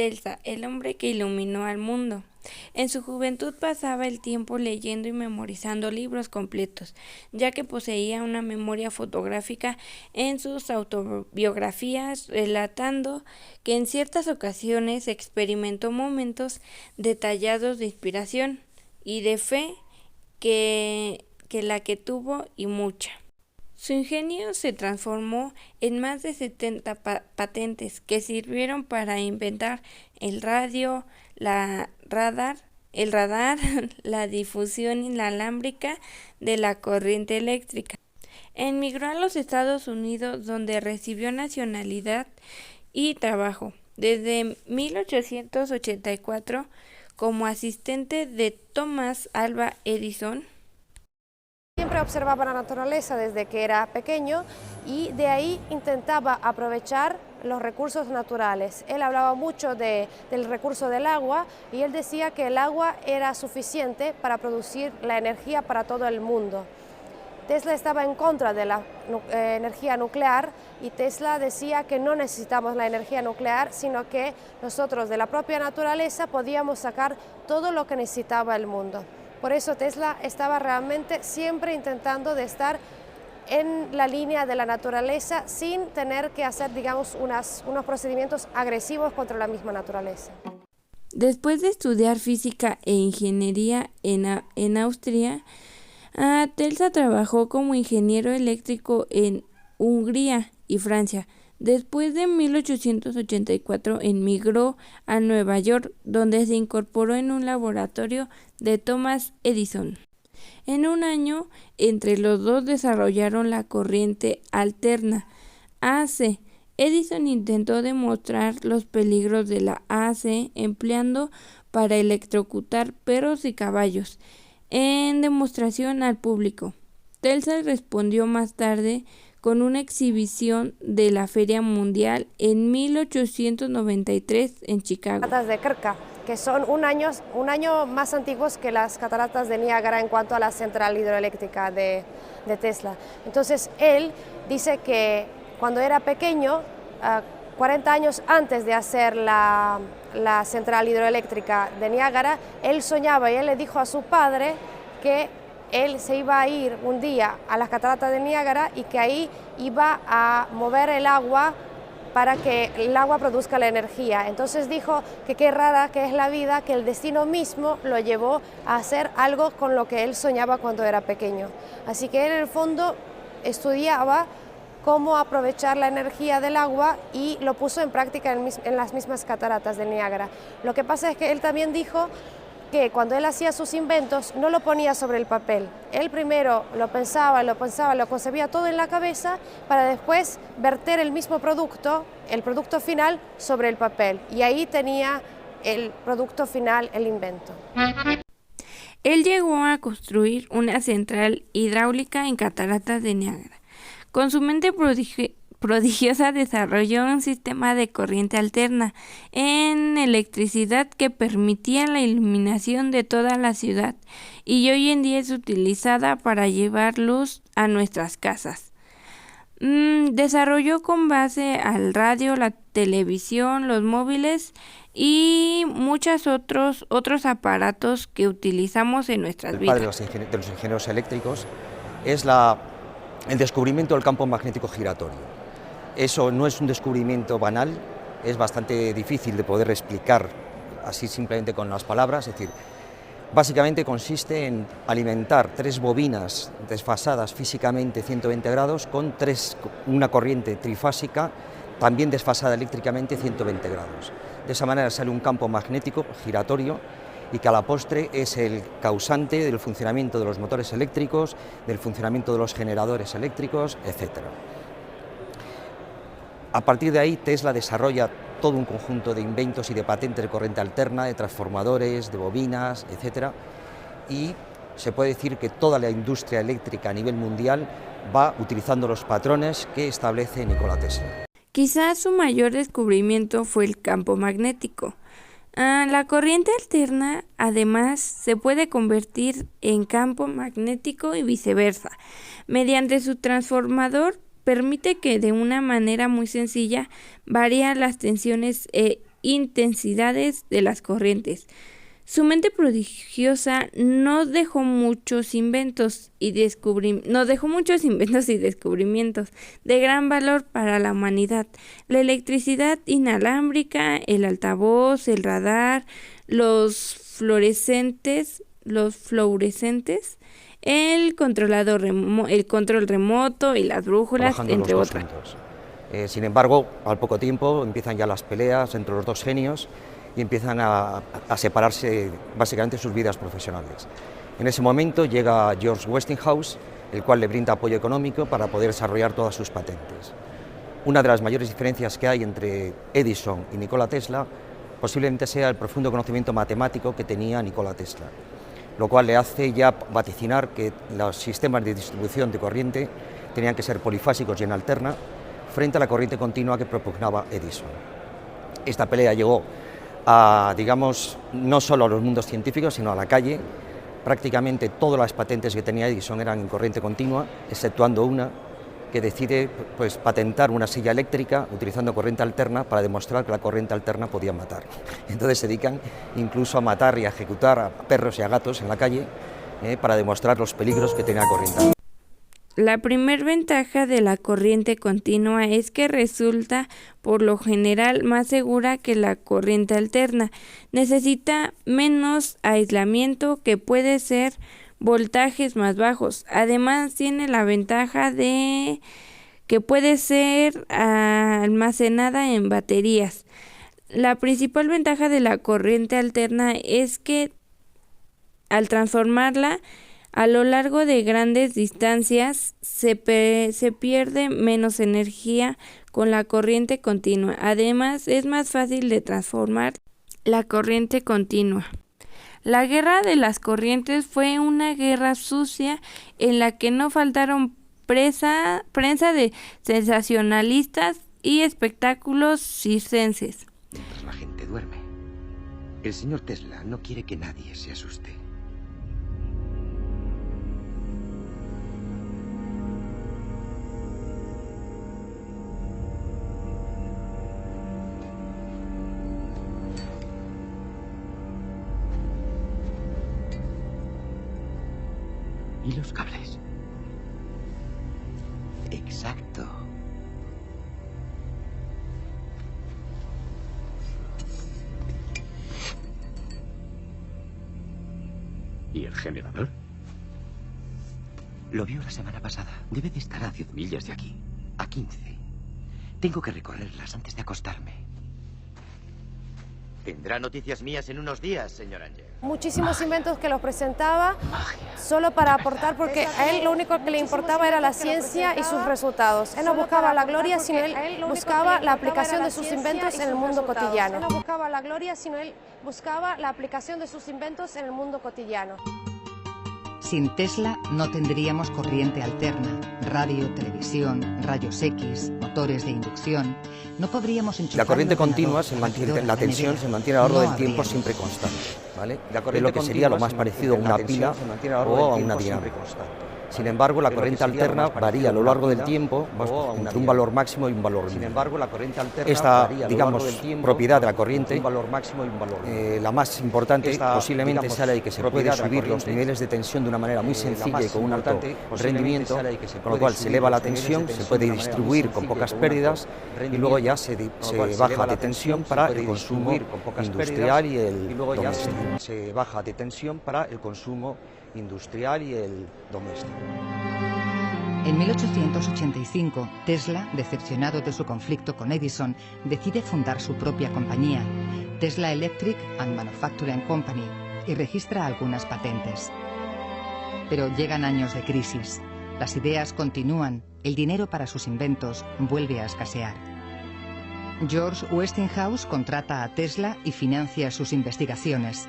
Tesla, el hombre que iluminó al mundo. En su juventud pasaba el tiempo leyendo y memorizando libros completos, ya que poseía una memoria fotográfica en sus autobiografías, relatando que en ciertas ocasiones experimentó momentos detallados de inspiración y de fe que la que tuvo y mucha. Su ingenio se transformó en más de 70 patentes que sirvieron para inventar el radio, el radar, la difusión inalámbrica de la corriente eléctrica. Emigró a los Estados Unidos, donde recibió nacionalidad y trabajo desde 1884 como asistente de Thomas Alva Edison. Siempre observaba la naturaleza desde que era pequeño y de ahí intentaba aprovechar los recursos naturales. Él hablaba mucho del recurso del agua y él decía que el agua era suficiente para producir la energía para todo el mundo. Tesla estaba en contra de la energía nuclear y Tesla decía que no necesitamos la energía nuclear, sino que nosotros de la propia naturaleza podíamos sacar todo lo que necesitaba el mundo. Por eso Tesla estaba realmente siempre intentando de estar en la línea de la naturaleza sin tener que hacer, digamos, unos procedimientos agresivos contra la misma naturaleza. Después de estudiar física e ingeniería en Austria, Tesla trabajó como ingeniero eléctrico en Hungría y Francia. Después de 1884 emigró a Nueva York, donde se incorporó en un laboratorio de Thomas Edison. En un año, entre los dos desarrollaron la corriente alterna, AC. Edison intentó demostrar los peligros de la AC empleando para electrocutar perros y caballos en demostración al público. Tesla respondió más tarde con una exhibición de la Feria Mundial en 1893 en Chicago. Cataratas de Krka, que son un año más antiguos que las cataratas de Niágara en cuanto a la central hidroeléctrica de Tesla. Entonces él dice que cuando era pequeño, 40 años antes de hacer la central hidroeléctrica de Niágara, él soñaba y él le dijo a su padre que él se iba a ir un día a las cataratas de Niágara y que ahí iba a mover el agua para que el agua produzca la energía. Entonces dijo que qué rara que es la vida, que el destino mismo lo llevó a hacer algo con lo que él soñaba cuando era pequeño. Así que él en el fondo estudiaba cómo aprovechar la energía del agua y lo puso en práctica en las mismas cataratas de Niágara. Lo que pasa es que él también dijo que cuando él hacía sus inventos no lo ponía sobre el papel. Él primero lo pensaba, lo concebía todo en la cabeza para después verter el mismo producto, el producto final, sobre el papel. Y ahí tenía el producto final, el invento. Él llegó a construir una central hidráulica en cataratas de Niágara. Con su mente prodigiosa desarrolló un sistema de corriente alterna en electricidad que permitía la iluminación de toda la ciudad y hoy en día es utilizada para llevar luz a nuestras casas. Desarrolló con base al radio, la televisión, los móviles y muchos otros aparatos que utilizamos en nuestras vidas. El padre de los ingenieros eléctricos es el descubrimiento del campo magnético giratorio. Eso no es un descubrimiento banal, es bastante difícil de poder explicar así simplemente con las palabras, es decir, básicamente consiste en alimentar 3 bobinas desfasadas físicamente 120 grados con una corriente trifásica también desfasada eléctricamente 120 grados. De esa manera sale un campo magnético giratorio y que a la postre es el causante del funcionamiento de los motores eléctricos, del funcionamiento de los generadores eléctricos, etc. A partir de ahí, Tesla desarrolla todo un conjunto de inventos y de patentes de corriente alterna, de transformadores, de bobinas, etc. Y se puede decir que toda la industria eléctrica a nivel mundial va utilizando los patrones que establece Nikola Tesla. Quizás su mayor descubrimiento fue el campo magnético. La corriente alterna, además, se puede convertir en campo magnético y viceversa. Mediante su transformador, permite que de una manera muy sencilla varíen las tensiones intensidades de las corrientes. Su mente prodigiosa no dejó muchos inventos y descubrimientos de gran valor para la humanidad. La electricidad inalámbrica, el altavoz, el radar, los fluorescentes, el control remoto y las brújulas, entre otras. Sin embargo, al poco tiempo empiezan ya las peleas entre los dos genios y empiezan a separarse básicamente sus vidas profesionales. En ese momento llega George Westinghouse, el cual le brinda apoyo económico para poder desarrollar todas sus patentes. Una de las mayores diferencias que hay entre Edison y Nikola Tesla posiblemente sea el profundo conocimiento matemático que tenía Nikola Tesla, lo cual le hace ya vaticinar que los sistemas de distribución de corriente tenían que ser polifásicos y en alterna frente a la corriente continua que propugnaba Edison. Esta pelea llegó a, digamos, no solo a los mundos científicos, sino a la calle. Prácticamente todas las patentes que tenía Edison eran en corriente continua, exceptuando una que decide pues, patentar una silla eléctrica utilizando corriente alterna para demostrar que la corriente alterna podía matar. Entonces se dedican incluso a matar y a ejecutar a perros y a gatos en la calle para demostrar los peligros que tenía la corriente alterna. La primer ventaja de la corriente continua es que resulta por lo general más segura que la corriente alterna. Necesita menos aislamiento, que puede ser voltajes más bajos. Además tiene la ventaja de que puede ser almacenada en baterías. La principal ventaja de la corriente alterna es que al transformarla a lo largo de grandes distancias se pierde menos energía con la corriente continua. Además, es más fácil de transformar la corriente continua. La guerra de las corrientes fue una guerra sucia en la que no faltaron prensa de sensacionalistas y espectáculos circenses. Mientras la gente duerme, el señor Tesla no quiere que nadie se asuste. ¿Y los cables? Exacto. ¿Y el generador? Lo vio la semana pasada. Debe de estar a 10 millas de aquí. A 15. Tengo que recorrerlas antes de acostarme. Tendrá noticias mías en unos días, señor Anger. Muchísimos inventos que los presentaba solo para aportar, porque a él lo único que le importaba era la ciencia y sus resultados. Él no buscaba la gloria, sino él buscaba la aplicación de sus inventos en el mundo cotidiano. Él no buscaba la gloria, sino él buscaba la aplicación de sus inventos en el mundo cotidiano. Sin Tesla no tendríamos corriente alterna, radio, televisión, rayos X, motores de inducción. No podríamos enchufar. La corriente continua se mantiene, la tensión se mantiene a lo largo del tiempo siempre constante, ¿vale? Es lo que sería lo más parecido a una pila o a una dinámica. Sin embargo, la corriente alterna varía a lo largo del tiempo entre un valor máximo y un valor mínimo. Esta, digamos, propiedad de la corriente, la más importante posiblemente sea la de que se puede subir los niveles de tensión de una manera muy sencilla y con un alto rendimiento, con lo cual se eleva la tensión, se puede distribuir con pocas pérdidas y luego ya se baja de tensión para el consumo industrial y el doméstico. Se baja de tensión para el consumo industrial y el doméstico. En 1885, Tesla, decepcionado de su conflicto con Edison, decide fundar su propia compañía, Tesla Electric and Manufacturing Company, y registra algunas patentes. Pero llegan años de crisis. Las ideas continúan, el dinero para sus inventos vuelve a escasear. George Westinghouse contrata a Tesla y financia sus investigaciones.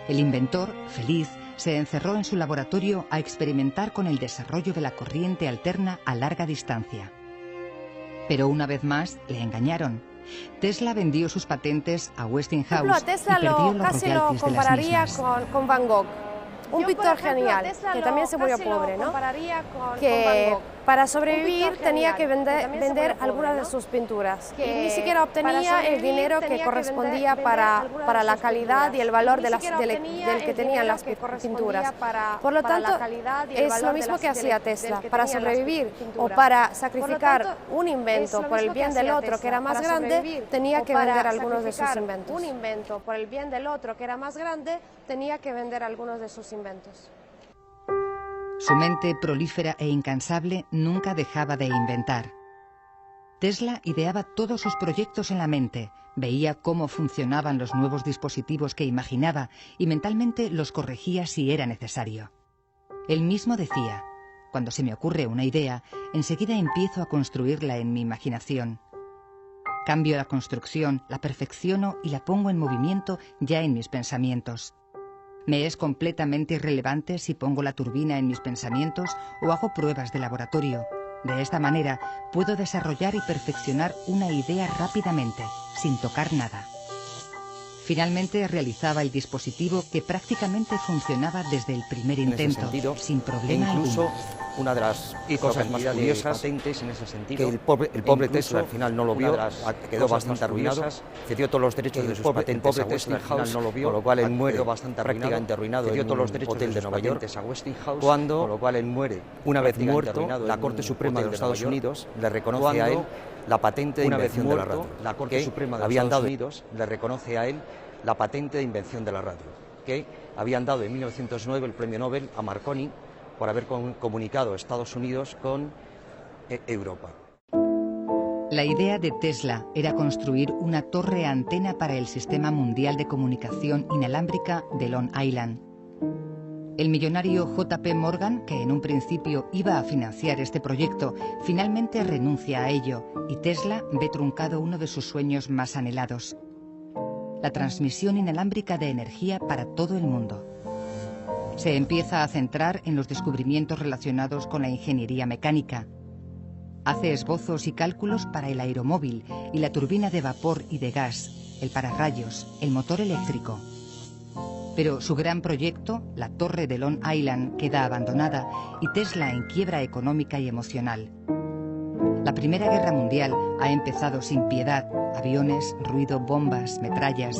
El inventor, feliz, se encerró en su laboratorio a experimentar con el desarrollo de la corriente alterna a larga distancia. Pero una vez más le engañaron. Tesla vendió sus patentes a Westinghouse a Tesla y perdió los casi lo royalties de las compararía mismas. con Van Gogh, un pintor genial, que también se murió pobre, ¿no? Que para sobrevivir tenía que vender algunas de sus pinturas. Y ni siquiera obtenía el dinero que correspondía para la calidad y el valor del que tenían las pinturas. Por lo tanto, es lo mismo que hacía Tesla. Para sobrevivir o para sacrificar un invento por el bien del otro que era más grande, tenía que vender algunos de sus inventos. Un invento por el bien del otro que era más grande, tenía que vender algunos de sus inventos. Su mente prolífera e incansable nunca dejaba de inventar. Tesla ideaba todos sus proyectos en la mente, veía cómo funcionaban los nuevos dispositivos que imaginaba y mentalmente los corregía si era necesario. Él mismo decía: cuando se me ocurre una idea, enseguida empiezo a construirla en mi imaginación. Cambio la construcción, la perfecciono y la pongo en movimiento ya en mis pensamientos. Me es completamente irrelevante si pongo la turbina en mis pensamientos o hago pruebas de laboratorio. De esta manera puedo desarrollar y perfeccionar una idea rápidamente, sin tocar nada. Finalmente realizaba el dispositivo que prácticamente funcionaba desde el primer intento, sin problema incluso alguno. Una de las cosas más curiosas en ese sentido, que el pobre Tesla al final no lo vio, quedó bastante arruinado, cedió todos los derechos de sus patentes a Westinghouse, con lo cual él muere prácticamente arruinado, cedió todos los derechos hotel de Nueva York, cuando, una vez muerto, la Corte Suprema de los Estados Unidos le reconoce a él la patente de invención de la radio. La Corte Suprema de los Estados Unidos le reconoce a él la patente de invención de la radio, que habían dado en 1909 el premio Nobel a Marconi por haber comunicado Estados Unidos con Europa. La idea de Tesla era construir una torre antena para el Sistema Mundial de Comunicación Inalámbrica de Long Island. El millonario J.P. Morgan, que en un principio iba a financiar este proyecto, finalmente renuncia a ello y Tesla ve truncado uno de sus sueños más anhelados: la transmisión inalámbrica de energía para todo el mundo. Se empieza a centrar en los descubrimientos relacionados con la ingeniería mecánica. Hace esbozos y cálculos para el aeromóvil y la turbina de vapor y de gas, el pararrayos, el motor eléctrico. Pero su gran proyecto, la torre de Long Island, queda abandonada y Tesla en quiebra económica y emocional. La Primera Guerra Mundial ha empezado sin piedad: aviones, ruido, bombas, metrallas.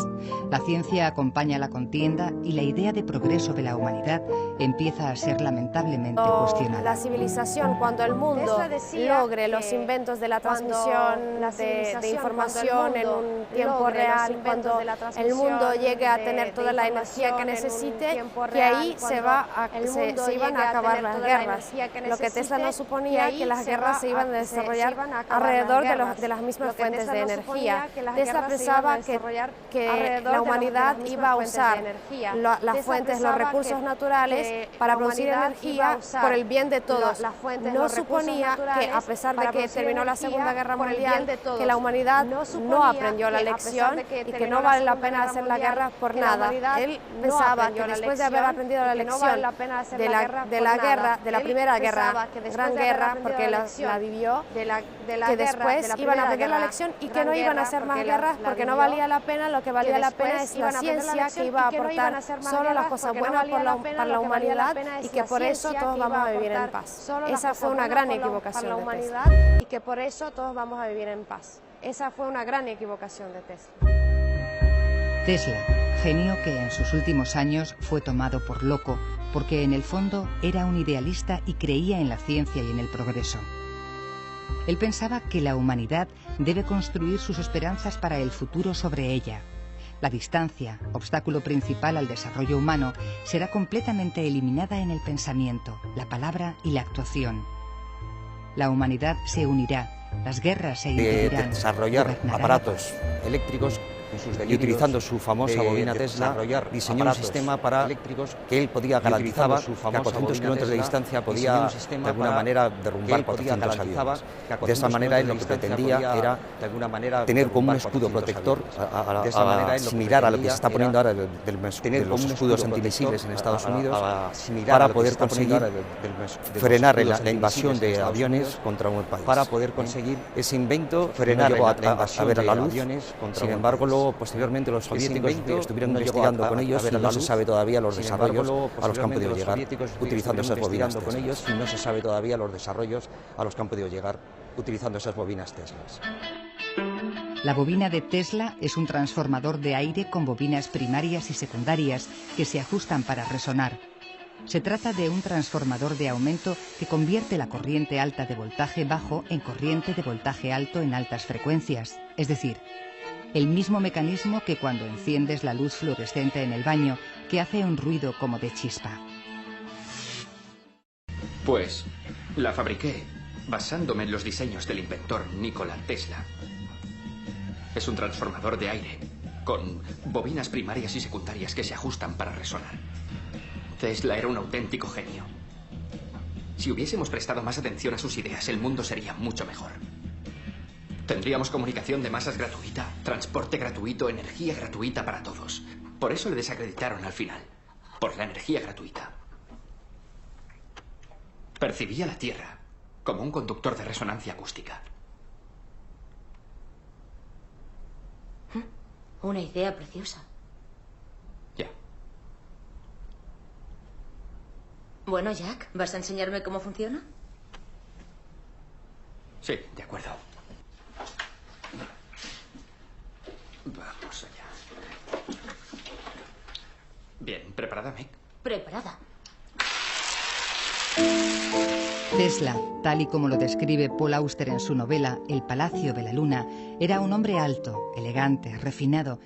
La ciencia acompaña la contienda y la idea de progreso de la humanidad empieza a ser lamentablemente cuestionada. La civilización, cuando el mundo logre los inventos de la transmisión de información en un tiempo real, cuando el mundo llegue a tener toda la energía que necesite, que ahí se iban a acabar las guerras. Lo que Tesla no suponía, que las guerras se iban a desarrollar alrededor de las mismas fuentes de energía. Tesla pensaba que la humanidad iba a usar las fuentes, los recursos naturales para producir energía por el bien de todos. No suponía que, a pesar de que terminó la Segunda Guerra Mundial, que la humanidad no aprendió la lección y que no vale la pena hacer la guerra por nada. Él pensaba que después de haber aprendido la lección de la Primera Guerra, Gran Guerra, porque la vivió, que después iban a aprender la lección y que no iban a hacer más guerras porque no valía la pena. Lo que valía la pena es la ciencia, que iba a aportar solo las cosas buenas para la humanidad y que por eso todos vamos a vivir en paz. Esa fue una gran equivocación de Tesla. Y que por eso todos vamos a vivir en paz. Esa fue una gran equivocación de Tesla. Tesla, genio que en sus últimos años fue tomado por loco porque en el fondo era un idealista y creía en la ciencia y en el progreso. Él pensaba que la humanidad debe construir sus esperanzas para el futuro sobre ella. La distancia, obstáculo principal al desarrollo humano, será completamente eliminada en el pensamiento, la palabra y la actuación. La humanidad se unirá, las guerras se impedirán. Desarrollar aparatos eléctricos y utilizando su famosa bobina Tesla, diseñó un sistema para que él podía garantizar que a 400 kilómetros de distancia podía de alguna manera derrumbar 400 aviones. De esa manera él lo que pretendía era tener como un escudo protector, similar a lo que se está poniendo ahora de los escudos antimisiles en Estados Unidos, para poder conseguir frenar la invasión de aviones contra un país. Para poder conseguir ese invento, no llegó a ver a la luz, sin embargo luego, posteriormente, los soviéticos estuvieron investigando con ellos y no se sabe todavía los desarrollos a los que han podido llegar utilizando esas bobinas Tesla. Con ellos y no se sabe todavía los desarrollos a los que han podido llegar utilizando esas bobinas Tesla. La bobina de Tesla es un transformador de aire con bobinas primarias y secundarias que se ajustan para resonar. Se trata de un transformador de aumento que convierte la corriente alta de voltaje bajo en corriente de voltaje alto en altas frecuencias, es decir, el mismo mecanismo que cuando enciendes la luz fluorescente en el baño, que hace un ruido como de chispa. Pues la fabriqué basándome en los diseños del inventor Nikola Tesla. Es un transformador de aire con bobinas primarias y secundarias que se ajustan para resonar. Tesla era un auténtico genio. Si hubiésemos prestado más atención a sus ideas, el mundo sería mucho mejor. Tendríamos comunicación de masas gratuita, transporte gratuito, energía gratuita para todos. Por eso le desacreditaron al final, por la energía gratuita. Percibía la Tierra como un conductor de resonancia acústica. Una idea preciosa. Ya. Bueno, Jack, ¿vas a enseñarme cómo funciona? Sí, de acuerdo. Vamos allá. Bien, ¿preparada, Meg? Preparada. Tesla, tal y como lo describe Paul Auster en su novela El Palacio de la Luna, era un hombre alto, elegante, refinado.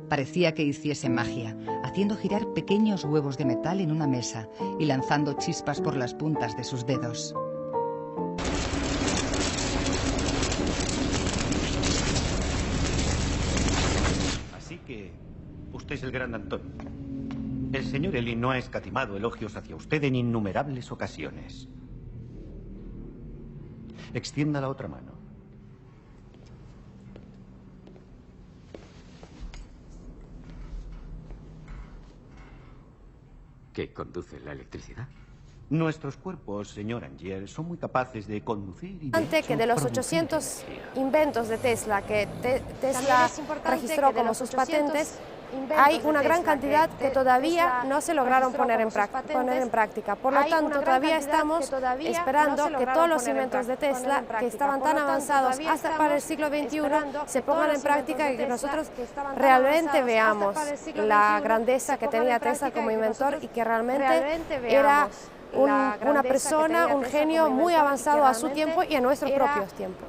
Parecía que hiciese magia, haciendo girar pequeños huevos de metal en una mesa y lanzando chispas por las puntas de sus dedos. Así que usted es el gran Antonio. El señor Eli no ha escatimado elogios hacia usted en innumerables ocasiones. Extienda la otra mano. ¿Qué conduce la electricidad? Nuestros cuerpos, señor Angier, son muy capaces de conducir y Antes que de los 800 inventos de Tesla que Tesla registró como sus patentes, hay una gran cantidad que todavía no se lograron poner en práctica. Por lo tanto, todavía estamos esperando que todos los inventos de Tesla, que estaban tan avanzados hasta para el siglo XXI, se pongan en práctica y que nosotros realmente veamos la grandeza que tenía Tesla como inventor y que realmente era una persona, un genio muy avanzado a su tiempo y a nuestros propios tiempos.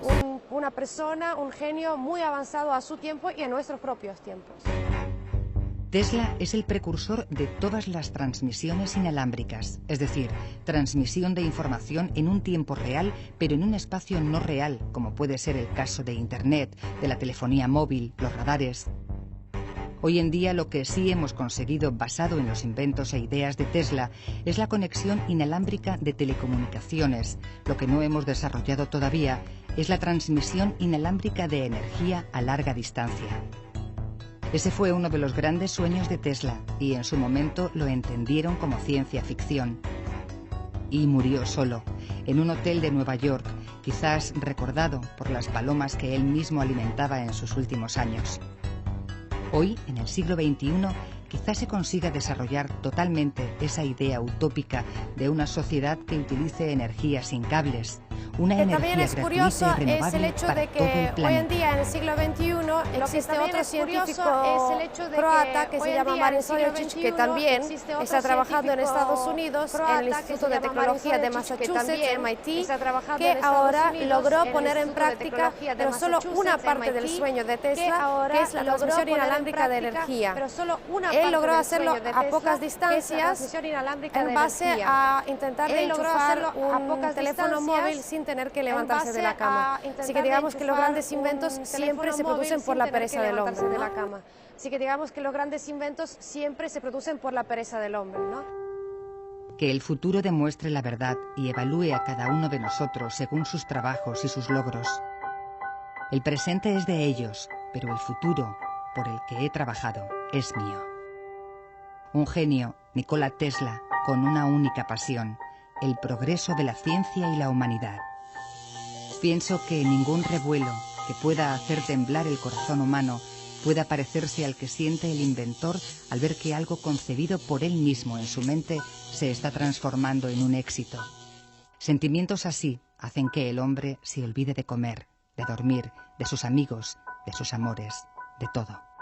Una persona, un genio muy avanzado a su tiempo y a nuestros propios tiempos. Tesla es el precursor de todas las transmisiones inalámbricas, es decir, transmisión de información en un tiempo real, pero en un espacio no real, como puede ser el caso de Internet, de la telefonía móvil, los radares. Hoy en día lo que sí hemos conseguido basado en los inventos e ideas de Tesla es la conexión inalámbrica de telecomunicaciones. Lo que no hemos desarrollado todavía es la transmisión inalámbrica de energía a larga distancia. Ese fue uno de los grandes sueños de Tesla y en su momento lo entendieron como ciencia ficción. Y murió solo, en un hotel de Nueva York, quizás recordado por las palomas que él mismo alimentaba en sus últimos años. Hoy, en el siglo XXI, quizás se consiga desarrollar totalmente esa idea utópica de una sociedad que utilice energía sin cables, una energía también es curioso es el hecho de que hoy en día en el siglo XXI existe otro científico croata que se llama Marin Sojčić, que también está trabajando en Estados Unidos en el Instituto de Tecnología de Massachusetts, MIT, que ahora logró poner en práctica pero solo una parte del sueño de Tesla, que es la transmisión inalámbrica de energía. Él logró hacerlo a pocas distancias en base a intentar enchufar un teléfono móvil sin tener que levantarse de la cama. Así que digamos que los grandes inventos siempre se producen por la pereza del hombre, ¿no? Así que digamos que los grandes inventos siempre se producen por la pereza del hombre, ¿no? Que el futuro demuestre la verdad y evalúe a cada uno de nosotros según sus trabajos y sus logros. El presente es de ellos, pero el futuro, por el que he trabajado, es mío. Un genio, Nikola Tesla, con una única pasión, el progreso de la ciencia y la humanidad. Pienso que ningún revuelo que pueda hacer temblar el corazón humano pueda parecerse al que siente el inventor al ver que algo concebido por él mismo en su mente se está transformando en un éxito. Sentimientos así hacen que el hombre se olvide de comer, de dormir, de sus amigos, de sus amores, de todo.